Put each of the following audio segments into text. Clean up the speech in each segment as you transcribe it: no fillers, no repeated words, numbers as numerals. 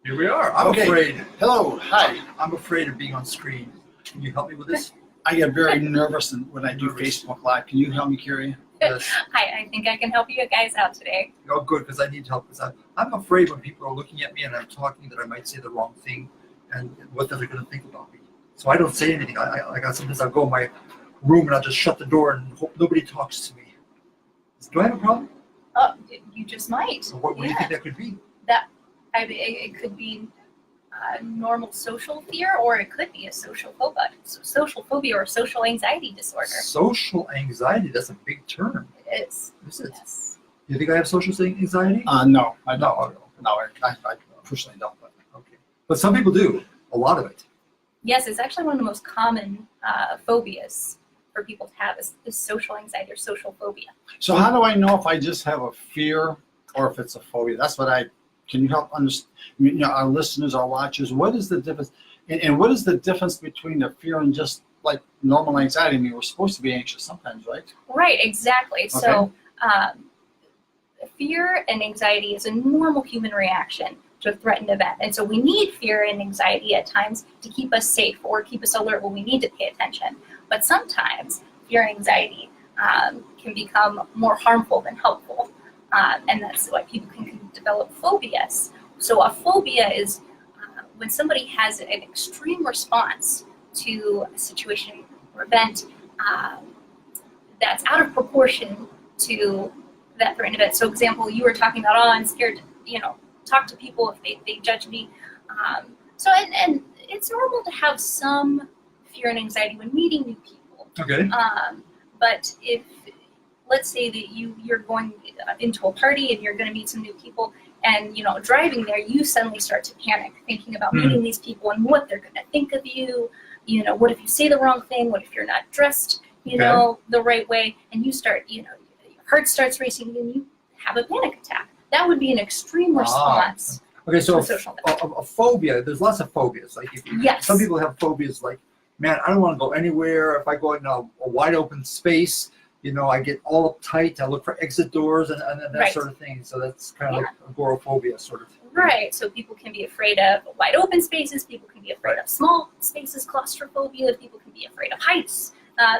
Here we are. I'm afraid. Hello. Hi. I'm afraid of being on screen. Can you help me with this? I get very nervous when I do Facebook Live. Can you help me, Carrie? Yes. Hi, I think I can help you guys out today. Oh, good, because I need help. Because I'm afraid when people are looking at me and I'm talking that I might say the wrong thing and what they're going to think about me. So I don't say anything. Sometimes I'll go in my room and I'll just shut the door and hope nobody talks to me. Do I have a problem? You just might. So what do you think that could be? It could be a normal social fear, or it could be a social phobia or social anxiety disorder. Social anxiety, that's a big term. It is. Is it? Yes. You think I have social anxiety? No, I don't. No, I personally don't. But. Okay. But some people do. A lot of it. Yes, it's actually one of the most common phobias for people to have is social anxiety or social phobia. So how do I know if I just have a fear or if it's a phobia? That's what can you help understand, our listeners, our watchers, what is the difference? And what is the difference between the fear and just like normal anxiety? I mean, we're supposed to be anxious sometimes, right? Right, exactly. Okay. So fear and anxiety is a normal human reaction to a threatened event. And so we need fear and anxiety at times to keep us safe or keep us alert when we need to pay attention. But sometimes fear and anxiety can become more harmful than helpful. And that's why people can develop phobias. So a phobia is when somebody has an extreme response to a situation or event that's out of proportion to that threatened event. So example, you were talking about, I'm scared to, talk to people if they judge me. And it's normal to have some fear and anxiety when meeting new people. Okay. But if, let's say that you're going into a party and you're going to meet some new people, and driving there, you suddenly start to panic, thinking about meeting these people and what they're going to think of you. What if you say the wrong thing? What if you're not dressed, the right way? And you start, your heart starts racing and you have a panic attack. That would be an extreme response. Okay, so to social a phobia, there's lots of phobias. Like Yes. Some people have phobias like, man, I don't want to go anywhere. If I go in a wide open space, I get all uptight. I look for exit doors and that Right. sort of thing. So that's kind of like agoraphobia sort of thing. Right, so people can be afraid of wide open spaces, people can be afraid of small spaces, claustrophobia, people can be afraid of heights,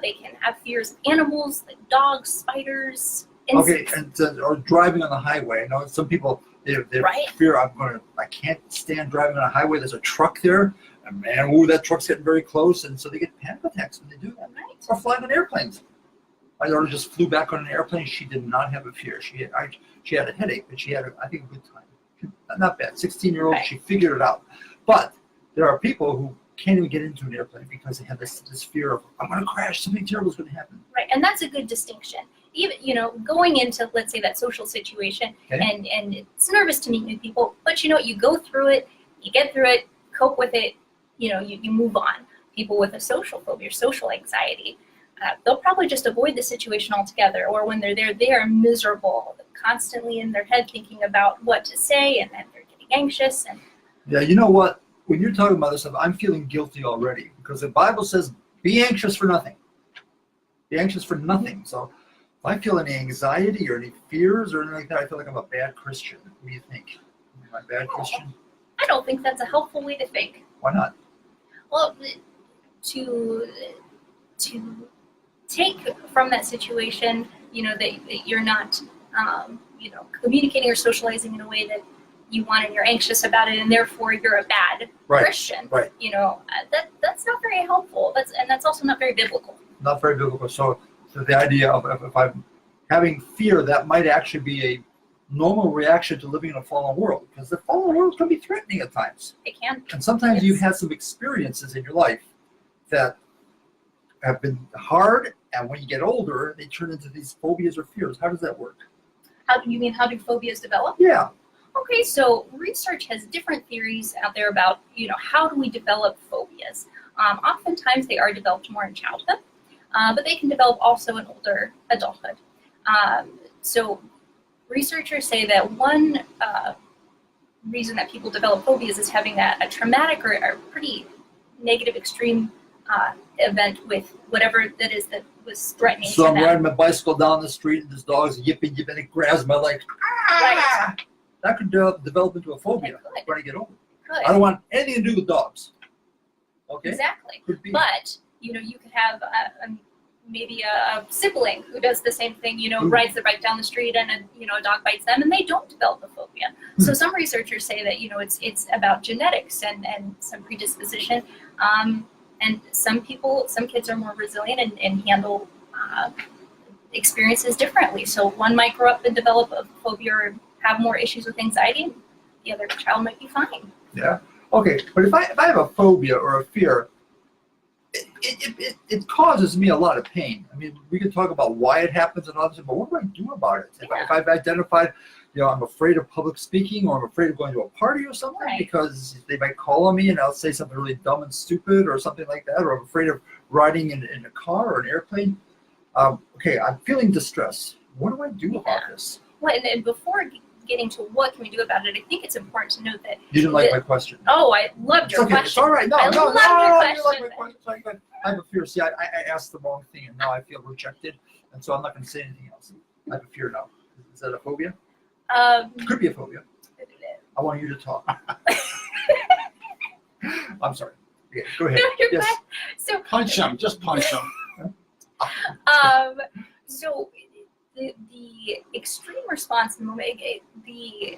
they can have fears of animals, like dogs, spiders, insects. Okay, and or driving on the highway. I know some people, they Right. fear I can't stand driving on a highway. There's a truck there, and man, that truck's getting very close, and so they get panic attacks when they do that. Right. Or flying on airplanes. My daughter just flew back on an airplane. She did not have a fear. She had a headache, but she had, I think, a good time. Not bad. 16-year-old, Right. She figured it out. But there are people who can't even get into an airplane because they have this fear of, I'm going to crash. Something terrible is going to happen. Right, and that's a good distinction. Even, going into, let's say, that social situation, Okay. and it's nervous to meet new people, but you go through it, you get through it, cope with it, you move on. People with a social phobia or social anxiety, they'll probably just avoid the situation altogether, or when they're there, they are miserable, constantly in their head thinking about what to say, and then they're getting anxious. And Yeah, you know what? When you're talking about this stuff, I'm feeling guilty already because the Bible says, be anxious for nothing. Be anxious for nothing. So if I feel any anxiety or any fears or anything like that, I feel like I'm a bad Christian. What do you think? Am I a bad Christian? I don't think that's a helpful way to think. Why not? Well, to take from that situation, that you're not, communicating or socializing in a way that you want and you're anxious about it, and therefore you're a bad Right. Christian. Right. That's not very helpful. That's also not very biblical. Not very biblical. So the idea of if I'm having fear, that might actually be a normal reaction to living in a fallen world, because the fallen world can be threatening at times. It can. And sometimes Yes. you've had some experiences in your life that have been hard, and when you get older, they turn into these phobias or fears. How does that work? How do phobias develop? Yeah. Okay, so research has different theories out there about, how do we develop phobias? Oftentimes they are developed more in childhood, but they can develop also in older adulthood. So researchers say that one reason that people develop phobias is having a traumatic or a pretty negative, extreme event with whatever that is that was threatening So to I'm them. riding my bicycle down the street, and this dog's yipping, and it grabs my leg. Ah! Right. That could develop into a phobia It could. when I get older. could. I don't want anything to do with dogs. Okay. Exactly. Could be. But, you could have maybe a sibling who does the same thing, Ooh. rides the bike down the street and a dog bites them and they don't develop a phobia. So some researchers say that, it's about genetics and some predisposition. And some kids are more resilient and handle experiences differently. So one might grow up and develop a phobia or have more issues with anxiety, and the other child might be fine. Yeah. Okay. But if I have a phobia or a fear, it causes me a lot of pain. I mean, we can talk about why it happens and all this, but what do I do about it? Yeah. If I've identified, I'm afraid of public speaking, or I'm afraid of going to a party or something, Right. because they might call on me and I'll say something really dumb and stupid or something like that, or I'm afraid of riding in a car or an airplane. Okay, I'm feeling distress. What do I do about this? Well, and before getting to what can we do about it, I think it's important to note that. You didn't like my question. Oh, I loved your Okay, question. it's all right. No, I no, love no, your you question. like my question. It's all right. I have a fear. See, I asked the wrong thing, and now I feel rejected, and so I'm not going to say anything else. I have a fear now. Is that a phobia? Could be a phobia. I want you to talk. I'm sorry. Yeah, go ahead. No, you're Yes. fine. So, Punch him. Just punch him. so the extreme response, the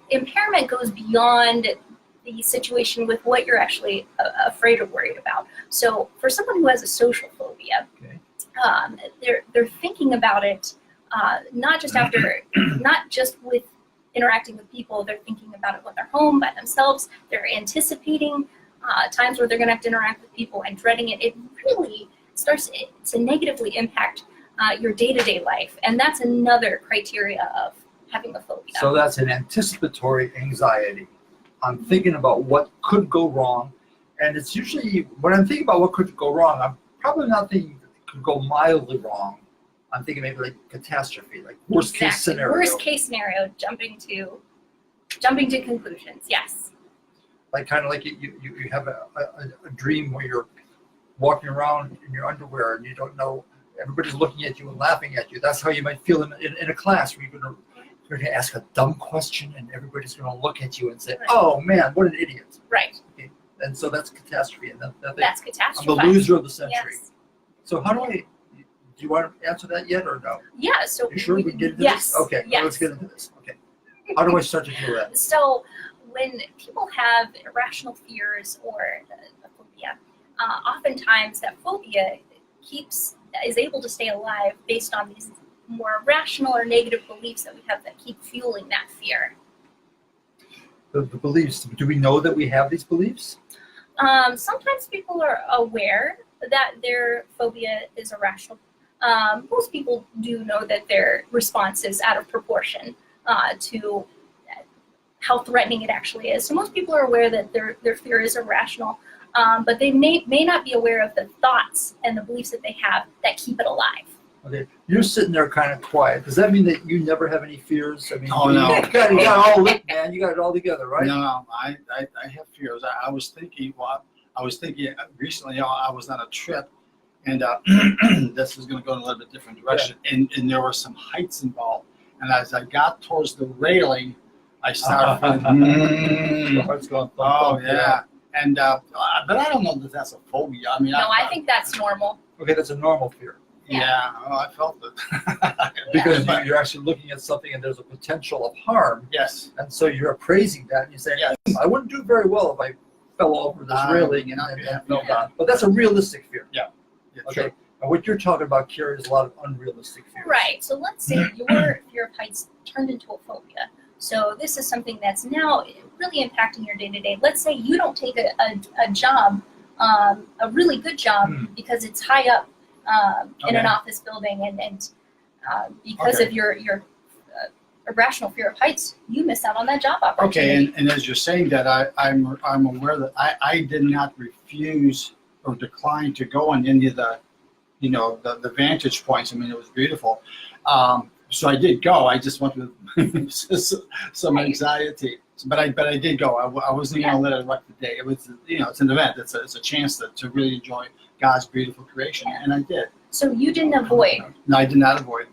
impairment goes beyond the situation with what you're actually afraid or worried about. So for someone who has a social phobia, Okay. They're thinking about it not just with interacting with people. They're thinking about it when they're home by themselves. They're anticipating times where they're going to have to interact with people and dreading it. It really starts to negatively impact your day-to-day life, and that's another criteria of having a phobia. So that's an anticipatory anxiety. I'm thinking about what could go wrong, and it's usually when I'm thinking about what could go wrong, I'm probably not thinking it could go mildly wrong. I'm thinking maybe like catastrophe, like worst case scenario. Worst case scenario, jumping to conclusions. Yes. Like kind of like you have a dream where you're walking around in your underwear and you don't know, everybody's looking at you and laughing at you. That's how you might feel in a class where you're going to ask a dumb question and everybody's going to look at you and say, Right. "Oh man, what an idiot!" Right. Okay. And so that's catastrophe, and That's I'm catastrophe. the loser of the century. Yes. So how do I? Do you want to answer that yet or no? Yeah. So You sure we can get into yes. this? Okay. Yes. Let's get into this. Okay. How do I start to do that? So when people have irrational fears or a phobia, oftentimes that phobia is able to stay alive based on these more rational or negative beliefs that we have that keep fueling that fear. The beliefs. Do we know that we have these beliefs? Sometimes people are aware that their phobia is irrational. Most people do know that their response is out of proportion to how threatening it actually is. So most people are aware that their fear is irrational, but they may not be aware of the thoughts and the beliefs that they have that keep it alive. Okay, you're sitting there kind of quiet. Does that mean that you never have any fears? I mean, Oh, no. you got it all lit, man. You got it all together, right? No, I have fears. I was thinking recently. I was on a trip, and this is going to go in a little bit different direction. And there were some heights involved. And as I got towards the railing, I started feeling. Your heart's going thump, Oh thump, yeah. And but I don't know that that's a phobia. I mean, No, I think that's normal. Okay, that's a normal fear Yeah, I felt it. because you're actually looking at something and there's a potential of harm, Yes. and so you're appraising that and you say, Yes. I wouldn't do very well if I fell over this railing and fell down. But that's a realistic fear. Yeah, Okay. sure. And what you're talking about carries a lot of unrealistic fears. Right. So let's say your fear of heights turned into a phobia. So this is something that's now really impacting your day-to-day. Let's say you don't take a job, a really good job, because it's high up in an office building, and because of your irrational fear of heights, you miss out on that job opportunity. Okay, and as you're saying that, I'm aware that I did not refuse or decline to go on any of the vantage points. I mean, it was beautiful. So I did go. I just went with some anxiety, but I did go. I wasn't going to let it wreck the day. It was it's an event. It's a chance to really enjoy God's beautiful creation, and I did. So you didn't avoid. No, I did not avoid.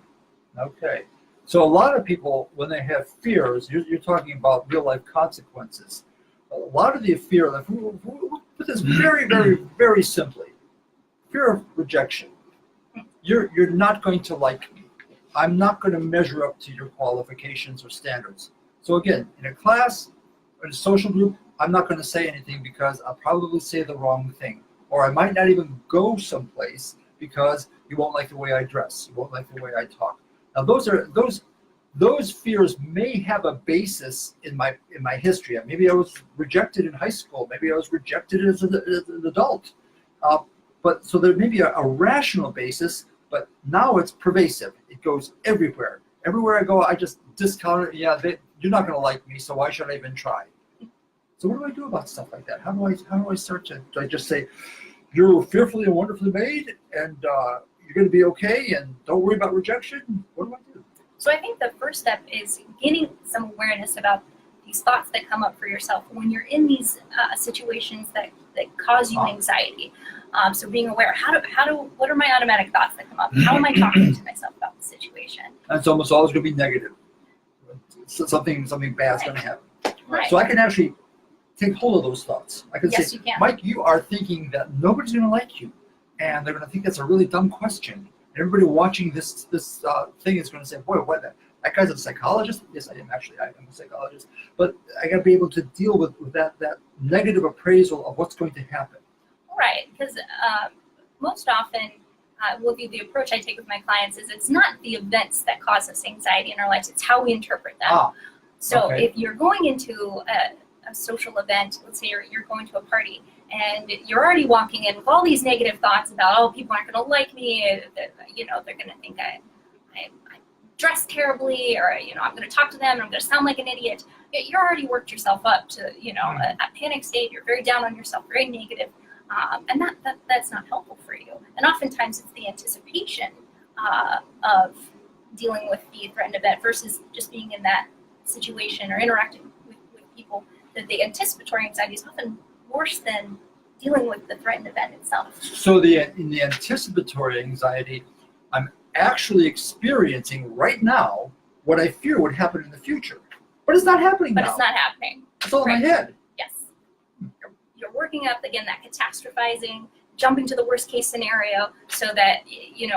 Okay. So a lot of people, when they have fears, you're talking about real life consequences. A lot of the fear, like, we'll put this very, very, very simply, fear of rejection. You're not going to like me. I'm not going to measure up to your qualifications or standards. So again, in a class, in a social group, I'm not going to say anything because I'll probably say the wrong thing. Or I might not even go someplace because you won't like the way I dress. You won't like the way I talk. Now those fears may have a basis in my history. Maybe I was rejected in high school. Maybe I was rejected as an adult. But so there may be a rational basis, but now it's pervasive. It goes everywhere. Everywhere I go, I just discount it. Yeah, you're not going to like me, so why should I even try? So what do I do about stuff like that? How do I start to? Do I just say, you're fearfully and wonderfully made, and you're going to be okay, and don't worry about rejection? What do I do? So I think the first step is gaining some awareness about these thoughts that come up for yourself when you're in these situations that cause you anxiety. So being aware, what are my automatic thoughts that come up? How am I talking to myself about the situation? And it's almost always going to be negative. So something bad's going to happen. Right. So I can actually take hold of those thoughts. I can Yes, say, you can. Mike, you are thinking that nobody's going to like you, and they're going to think that's a really dumb question. Everybody watching this thing is going to say, boy, what that guy's a psychologist? Yes, I am actually. I am a psychologist. But I got to be able to deal with that negative appraisal of what's going to happen. Right, because most often, the approach I take with my clients is it's not the events that cause us anxiety in our lives, it's how we interpret them. So okay. if you're going into a social event, let's say you're going to a party, and you're already walking in with all these negative thoughts about, oh, people aren't going to like me, they're going to think I dress terribly, or I'm going to talk to them and I'm going to sound like an idiot. You're already worked yourself up to a panic state. You're very down on yourself, very negative, and that's not helpful for you. And oftentimes it's the anticipation of dealing with the threatened event versus just being in that situation or interacting with people. That the anticipatory anxiety is often worse than dealing with the threatened event itself. So in the anticipatory anxiety, I'm actually experiencing right now what I fear would happen in the future. But it's not happening now. But it's not happening. It's all in my head. Yes. You're working up, again, that catastrophizing, jumping to the worst case scenario so that,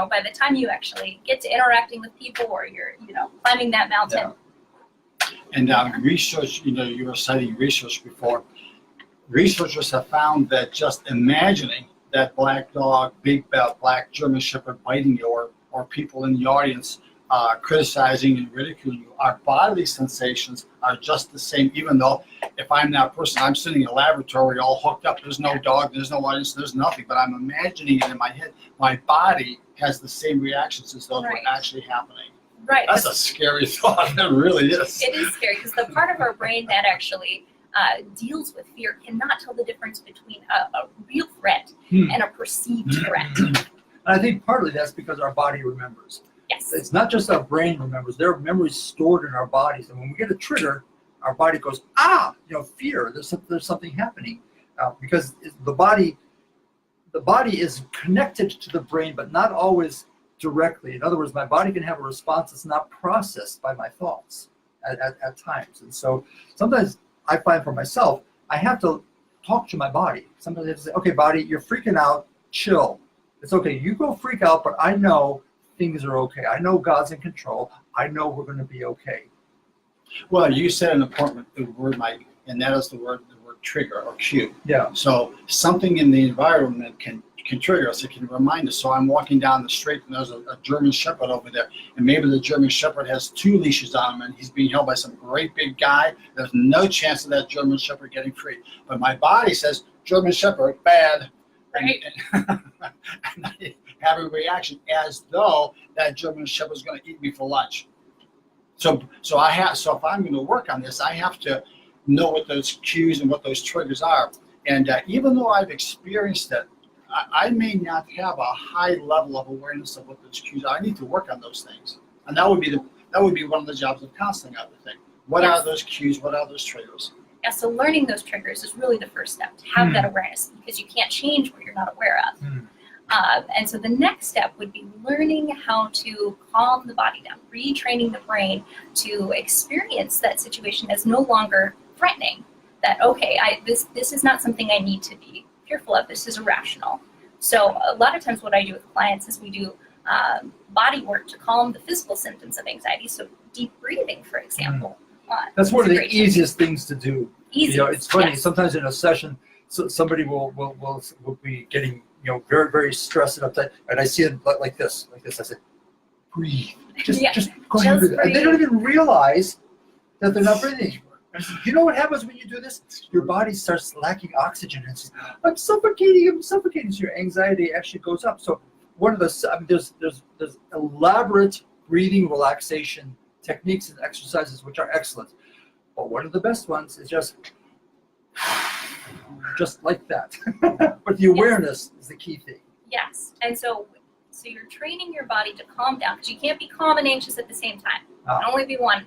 by the time you actually get to interacting with people or you're, climbing that mountain. Yeah. And research, you were citing research before. Researchers have found that just imagining that black dog, big black German Shepherd biting you, or people in the audience criticizing and ridiculing you, our bodily sensations are just the same, even though if I'm that person, I'm sitting in a laboratory all hooked up, there's no dog, there's no audience, there's nothing, but I'm imagining it in my head. My body has the same reactions as those were actually happening. Right. That's a scary thought. It really is. It is scary because the part of our brain that actually deals with fear cannot tell the difference between a real threat and a perceived threat. And I think partly that's because our body remembers. Yes. It's not just our brain remembers. There are memories stored in our bodies. And when we get a trigger, our body goes, fear, there's something happening. Because the body is connected to the brain, but not always directly. In other words, my body can have a response that's not processed by my thoughts at times. And so sometimes I find for myself, I have to talk to my body. Sometimes I have to say, okay, body, you're freaking out, chill. It's okay, you go freak out, but I know things are okay. I know God's in control. I know we're going to be okay. Well, you said an important word, Mike, and that is the word trigger or cue. Yeah. So something in the environment can trigger us. It can remind us. So I'm walking down the street and there's a German Shepherd over there, and maybe the German Shepherd has 2 leashes on him and he's being held by some great big guy. There's no chance of that German Shepherd getting free. But my body says, German Shepherd, bad. Right. And I have a reaction as though that German Shepherd is going to eat me for lunch. So if I'm going to work on this, I have to know what those cues and what those triggers are. And even though I've experienced it, I may not have a high level of awareness of what those cues are. I need to work on those things, and that would be one of the jobs of counseling, I would think. What are those cues? What are those triggers? Yeah, so learning those triggers is really the first step, to have that awareness, because you can't change what you're not aware of. And so the next step would be learning how to calm the body down, retraining the brain to experience that situation as no longer threatening. that, okay, this is not something I need to be fearful of. This is irrational. So a lot of times what I do with clients is we do body work to calm the physical symptoms of anxiety. So deep breathing, for example. That's one of is a the great easiest things to do. Easy. You know, it's funny. Yes. Sometimes in a session, somebody will be getting very very stressed and uptight, and I see it like this. I say, breathe. Just go ahead and breathe. And they don't even realize that they're not breathing. And I said, you know what happens when you do this? Your body starts lacking oxygen. And says, I'm suffocating. So your anxiety actually goes up. So one of the there's elaborate breathing relaxation techniques and exercises which are excellent. But one of the best ones is just like that. But the awareness is the key thing. Yes, and so you're training your body to calm down, because you can't be calm and anxious at the same time. It can only be one.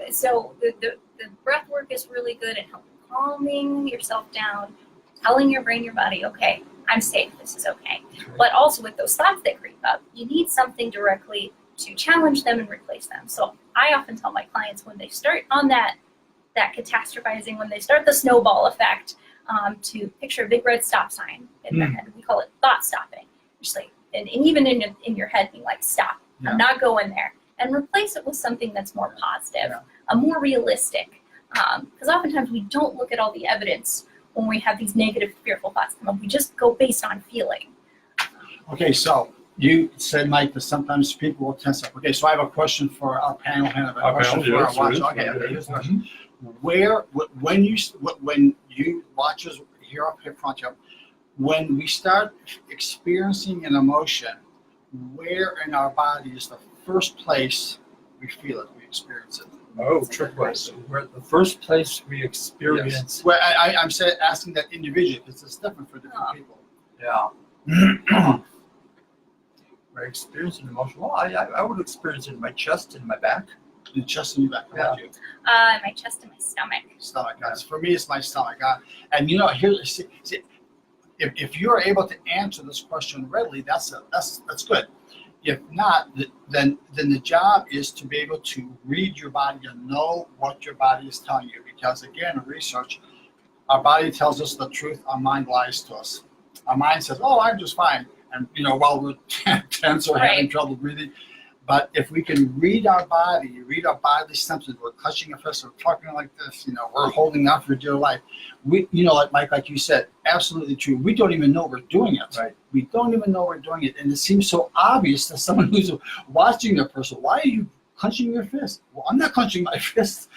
So the breath work is really good at helping calming yourself down, telling your brain, your body, okay, I'm safe, this is okay. But also with those thoughts that creep up, you need something directly to challenge them and replace them. So I often tell my clients, when they start on that catastrophizing, when they start the snowball effect, to picture a big red stop sign in their head. We call it thought stopping. Just like, and even in your head, being like, stop, I'm not going there. And replace it with something that's more positive, more realistic. Because oftentimes we don't look at all the evidence when we have these negative, fearful thoughts come up. We just go based on feeling. Okay, so you said, Mike, that sometimes people will tense up. Okay, so I have a question for our panel. I have a question for our watchers. Okay, here's the question. When you watchers here up here front, when we start experiencing an emotion, where in our body is the first place we feel it, we experience it? Oh, trick question. We're at the first place we experience. Yes. Well, I'm asking that individually, because it's different for different people. Yeah. I experience an emotion. Well, I would experience it in my chest and my back. The chest and your back. How about you? My chest and my stomach. Stomach, guys. For me, it's my stomach. And see, if you're able to answer this question readily, that's good. If not, then the job is to be able to read your body and know what your body is telling you. Because again, in research, our body tells us the truth. Our mind lies to us. Our mind says, "Oh, I'm just fine," and while we're tense or having trouble breathing. But if we can read our body, read our bodily symptoms, we're clutching a fist, we're talking like this, we're holding out for dear life. We, like Mike, like you said, absolutely true. We don't even know we're doing it. Right. We don't even know we're doing it, and it seems so obvious to someone who's watching the person. Why are you clenching your fist? Well, I'm not clenching my fist.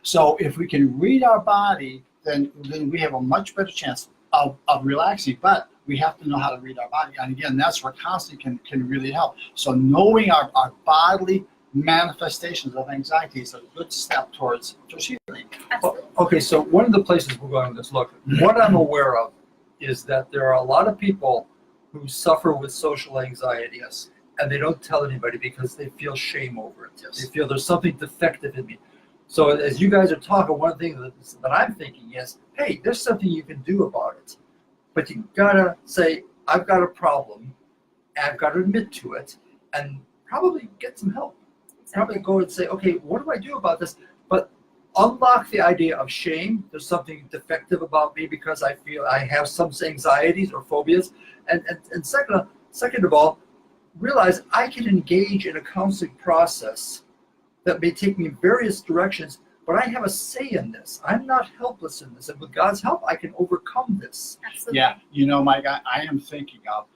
So if we can read our body, then we have a much better chance of relaxing. But we have to know how to read our body. And again, that's where counseling can really help. So knowing our bodily manifestations of anxiety is a good step towards healing. Okay, so one of the places we're going with this, look, what I'm aware of is that there are a lot of people who suffer with social anxiety. Yes. And they don't tell anybody because they feel shame over it. Yes. They feel there's something defective in me. So as you guys are talking, one thing that I'm thinking is, hey, there's something you can do about it. But you gotta say, I've got a problem, and I've got to admit to it, and probably get some help. Exactly. Probably go and say, okay, what do I do about this? But unlock the idea of shame. There's something defective about me because I feel I have some anxieties or phobias. And second of all, realize I can engage in a counseling process that may take me in various directions, but I have a say in this. I'm not helpless in this. And with God's help, I can overcome this. Absolutely. Yeah, Mike, I am thinking of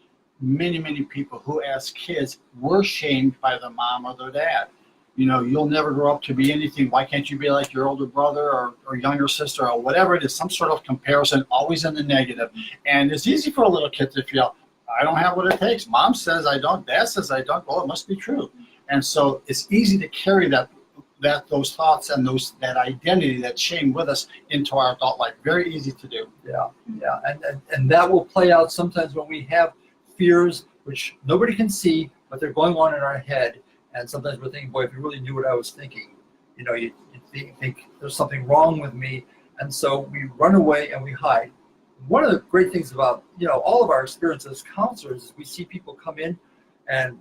many, many people who as kids were shamed by their mom or their dad. You'll never grow up to be anything. Why can't you be like your older brother or younger sister or whatever it is, some sort of comparison, always in the negative. And it's easy for a little kid to feel, I don't have what it takes. Mom says I don't, dad says I don't, well, it must be true. And so it's easy to carry those thoughts and that identity, that shame with us into our adult life. Very easy to do. Yeah. And that will play out sometimes when we have fears which nobody can see, but they're going on in our head. And sometimes we're thinking, boy, if you really knew what I was thinking, you think there's something wrong with me. And so we run away and we hide. One of the great things about, all of our experiences as counselors is we see people come in and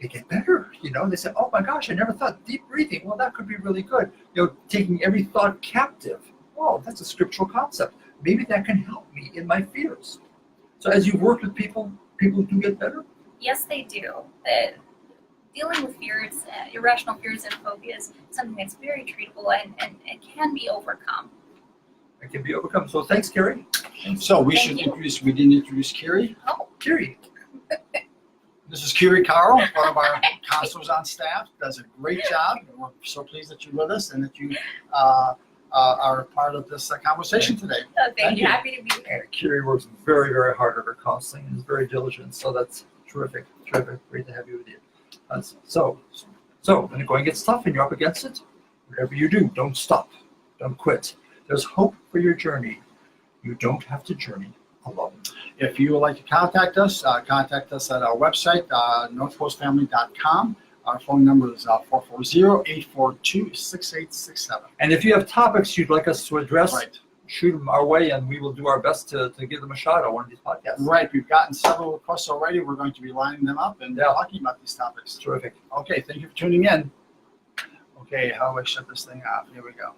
they get better. They say, oh my gosh, I never thought deep breathing. Well, that could be really good. Taking every thought captive. Oh, that's a scriptural concept. Maybe that can help me in my fears. So as you've worked with people do get better? Yes, they do. Dealing with fears, irrational fears and phobias, is something that's very treatable and it can be overcome. It can be overcome. So thanks, Carrie. So we Thank should you. introduce, we didn't introduce Carrie. Oh, Carrie. This is Carrie Carl, one of our counselors on staff, does a great job. And we're so pleased that you're with us and that you are part of this conversation today. thank you. Happy to be here. Carrie works very, very hard at her counseling and is very diligent. So that's terrific. Great to have you with you. So when the going gets tough and you're up against it, whatever you do, don't stop. Don't quit. There's hope for your journey. You don't have to journey alone. If you would like to contact us at our website, northcoastfamily.com. Our phone number is 440-842-6867. And if you have topics you'd like us to address, Right. shoot them our way and we will do our best to give them a shot on one of these podcasts. Right. We've gotten several requests already. We're going to be lining them up and talking about these topics. Terrific. Okay. Thank you for tuning in. Okay. How do I shut this thing off? Here we go.